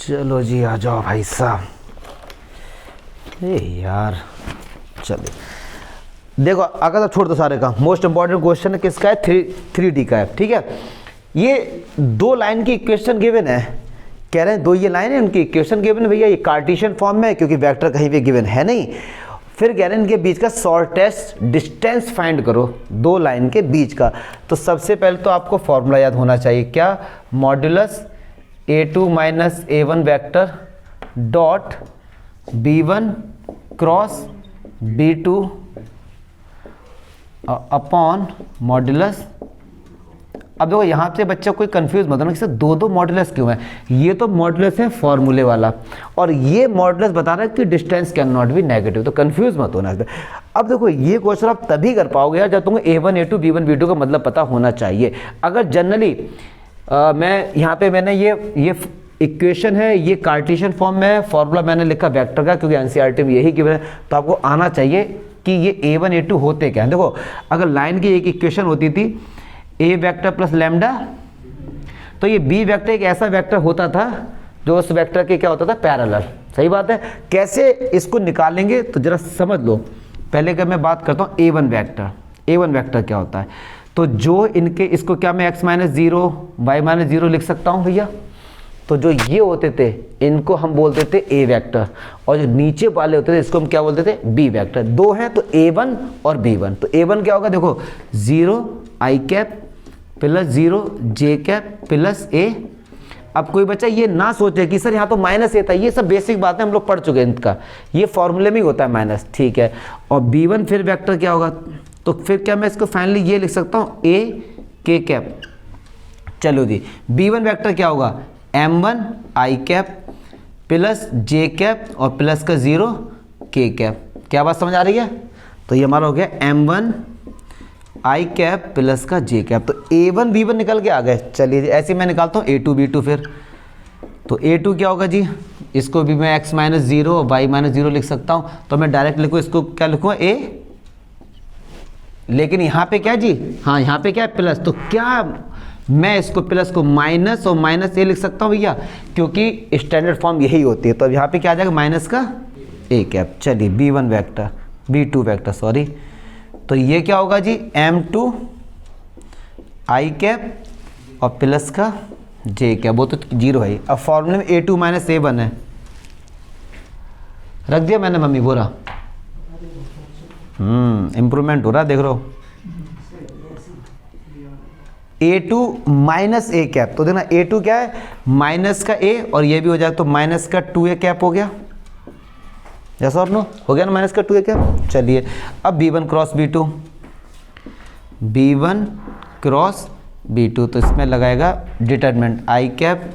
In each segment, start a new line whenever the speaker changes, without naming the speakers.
चलो जी आ जाओ भाई साहब। यार चलिए देखो, अगर आप छोड़ दो सारे का, मोस्ट इंपॉर्टेंट क्वेश्चन किसका है, 3D का है। ठीक है, ये 2 लाइन की इक्वेशन गिवन है, कह रहे हैं 2 ये लाइन है उनकी इक्वेशन गिवन है भैया, ये कार्टेशियन फॉर्म में है क्योंकि वेक्टर कहीं पे गिवन है नहीं। फिर कह रहे हैं इनके बीच का शॉर्टेस्ट डिस्टेंस फाइंड करो 2 लाइन के बीच का। तो सबसे पहले तो आपको फॉर्मूला याद होना चाहिए, क्या, modulus A2 minus A1 vector dot B1 cross B2 upon modulus. अब देखो यहाँ से बच्चा कोई कंफ्यूज मत होना कि सर 2 मॉड्यूलस क्यों है, ये तो मॉड्यूलस है फॉर्मूले वाला, और ये मॉड्यूलस बता रहा है कि distance can not be negative, तो कंफ्यूज मत होना इसमें। अब देखो ये क्वेश्चन आप तभी कर पाओगे यार जब तुमको A1 A2 B1 B2 का मतलब पता होना चाहिए। अगर जनरली मैं यहाँ पे मैंने ये इक्वेशन है, ये कार्टेशियन फॉर्म में है, फॉर्मूला मैंने लिखा वेक्टर का क्योंकि एनसीईआरटी में यही गिवन है, तो आपको आना चाहिए कि ये A1 A2 होते क्या हैं। देखो अगर लाइन की एक इक्वेशन होती थी A वेक्टर प्लस लैम्डा, तो ये B वेक्टर एक ऐसा वेक्टर होता था जो उस वेक्टर के क्या होता था, पैरेलल। सही बात है। कैसे इसको निकालेंगे तो जरा समझ लो। पहले अगर मैं बात करता हूँ A1 वेक्टर, A1 वेक्टर क्या होता है, तो जो इनके इसको क्या मैं x माइनस 0 y माइनस 0 लिख सकता हूँ भैया। तो जो ये होते थे इनको हम बोलते थे A वेक्टर, और जो नीचे वाले होते थे इसको हम क्या बोलते थे, B वेक्टर। 2 हैं तो A1 और B1। तो A1 क्या होगा, देखो 0 i cap plus 0 j cap plus A। अब कोई बच्चा ये ना सोचे कि सर यहाँ तो माइनस A था, ये सब बेसिक बातें हम लोग पढ़ चुके हैं इनका, ये फॉर्मूले में ही होता है माइनस। ठीक है, और B1 फिर वेक्टर क्या होगा, तो फिर क्या मैं इसको फाइनली ये लिख सकता हूँ A k कैप। चलो जी, B1 वेक्टर क्या होगा, M1 i cap plus j cap और प्लस का 0 k कैप। क्या बात समझ आ रही है। तो ये हमारा हो गया M1 i कैप प्लस का j कैप। तो A1 B1 निकल के आ गए। चलिए जी, ऐसे मैं निकालता हूँ A2 B2 फिर। तो A2 क्या होगा जी, इसको भी मैं x माइनस 0 और y माइनस 0 लिख सकता हूँ। तो मैं डायरेक्ट लिखूँ, इसको क्या लिखूँगा A, लेकिन यहाँ पे क्या जी, हाँ यहाँ पे क्या है प्लस, तो क्या मैं इसको प्लस को माइनस और माइनस ए लिख सकता हूँ भैया, क्योंकि स्टैंडर्ड फॉर्म यही होती है। तो अब यहाँ पे क्या आ जाएगा, माइनस का ए कैप। चलिए B1 vector B2 vector sorry, तो ये क्या होगा जी, M2 i कैप और प्लस का j कैप, वो तो 0 है। अब फॉर्मूले में A2 माइनस A1 है, रख दिया मैंने मम्मी बोरा। इम्प्रूवमेंट हो रहा है, देख रहे हो। A2 माइनस ए कैप, तो देखना A2 क्या है, माइनस का A, और ये भी हो जाए तो माइनस का 2a कैप हो गया। यस और नो, हो गया ना माइनस का 2a कैप। चलिए अब B1 cross B2, B1 cross B2, तो इसमें लगाएगा डिटरमिनेंट i कैप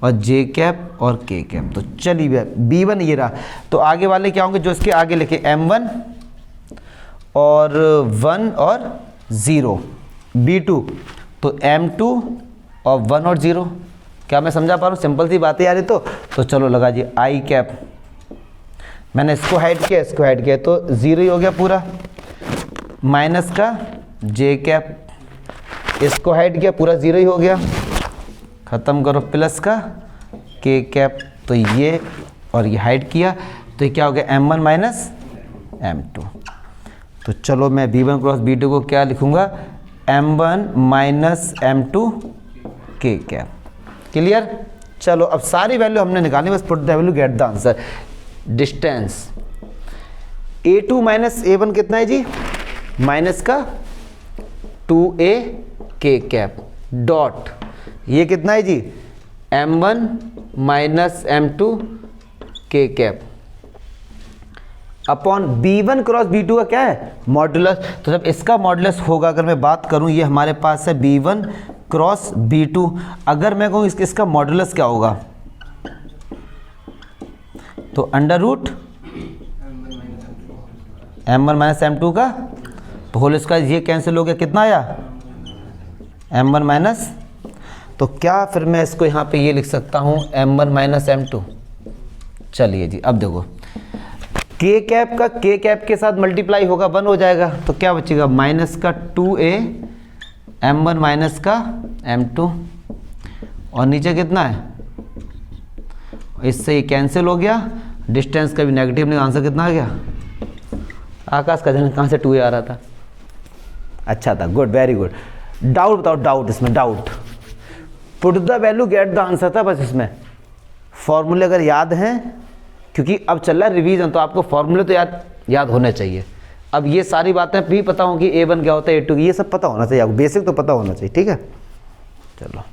और j कैप और k कैप। तो चलिए B1 ये रहा। तो आगे वाले क्या होंगे, जो इसके आगे लिखे M1 और 1 और 0, B2 तो M2 और 1 और 0। क्या मैं समझा पा रहा हूँ, सिंपल सी बात है यार ये तो चलो लगा जी i कैप, मैंने इसको हाइड किया इसको हाइड किया, तो 0 ही हो गया पूरा, माइनस का j कैप, इसको हाइड किया पूरा 0 ही हो गया, ख़त्म करो, प्लस का k कैप। तो ये और ये हाइड किया, तो ये क्या हो गया, M1 माइनस M2। तो चलो मैं B1 क्रॉस B2 को क्या लिखूंगा, M1 minus M2 k cap. Clear. चलो अब सारी वैल्यू हमने निकाली, बस put the value get the answer. Distance A2 minus A1 कितना है जी, माइनस का 2a k कैप डॉट ये कितना है जी, M1 minus M2 k cap upon B1 cross B2 का क्या है, मॉड्यूलस। तो जब इसका मॉड्यूलस होगा, अगर मैं बात करूं, ये हमारे पास है B1 क्रॉस B2, अगर मैं कहूं इसका मॉड्यूलस क्या होगा, तो under root M1 minus M2 का होल स्क्वायर, ये कैंसिल हो गया, कितना आया M1 माइनस। तो क्या फिर मैं इसको यहाँ पे ये लिख सकता हूँ M1 माइनस M2। चलिए जी अब देखो, k कैप का k कैप के साथ मल्टीप्लाई होगा, 1 हो जाएगा, तो क्या बचेगा, माइनस का 2a M1 माइनस का M2, और नीचे कितना है, इससे ये कैंसिल हो गया, डिस्टेंस का भी नेगेटिव नहीं, आंसर कितना आ गया? आकाश का जन कहाँ से 2 आ रहा था? अच्छा था, गुड, वेरी गुड। डाउट बताओ, डाउट इसमें, doubt. Put the value get the answer था बस इसमें। फॉर्मूले अगर याद हैं, क्योंकि अब चल रहा है रिवीजन, तो आपको फॉर्मूले तो याद होने चाहिए। अब ये सारी बातें भी पता हों कि A1 क्या होता है, A2 ये सब पता होना चाहिए आपको, बेसिक तो पता होना चाहिए, ठीक है। चलो।